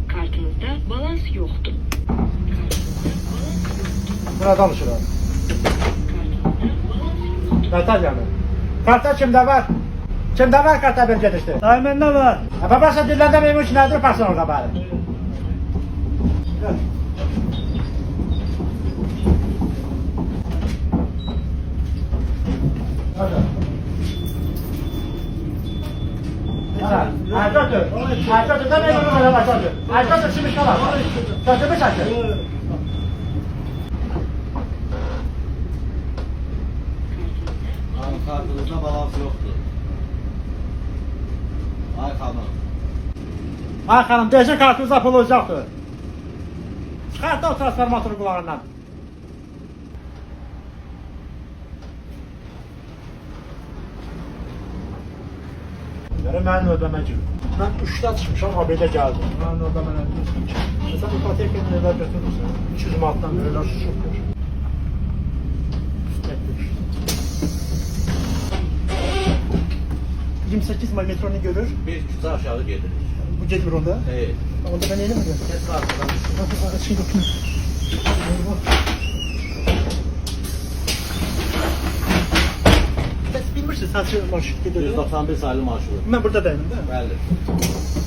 Kartınızda balans yoktur. Buna danışırıq. Kartal yanı. Kartal kimdə var? Kimdə var kartal bir gedişdi? Dayı məndə var. Babası dilləndə meymun ki, nədir parsın orada bari? Ayşatır. Ayşatır da meymunun orada başladı. Ayşatır şimdi çalar. Sözümü çakır. Kartınızda balans yoktur. Ay xanım. Ay xanım, deyəcək kartınızda pul olacaqdır. Çıxart da o transformatörün qulağından. Görün mənim ödəmə gibi. Mən 3-dən çıxmışam, haberdə gəldim. Mənim ödəmə nə deyirsən ki? Məsələn, ipoteka nələr götürürsən? 200 manatdan verirlər, şuşur. Üstətdir. 28 may metronu görür. Bir küçük aşağı gelirik. Bu gedir onda. Evet. Onda ben eyle mi diyorum? Kes kartından. Şey dokun. Siz bilmirsiniz, sen marşrut gidiyor. 191 sayılı marşrut. Ben burada değilim değil mi? Bəli.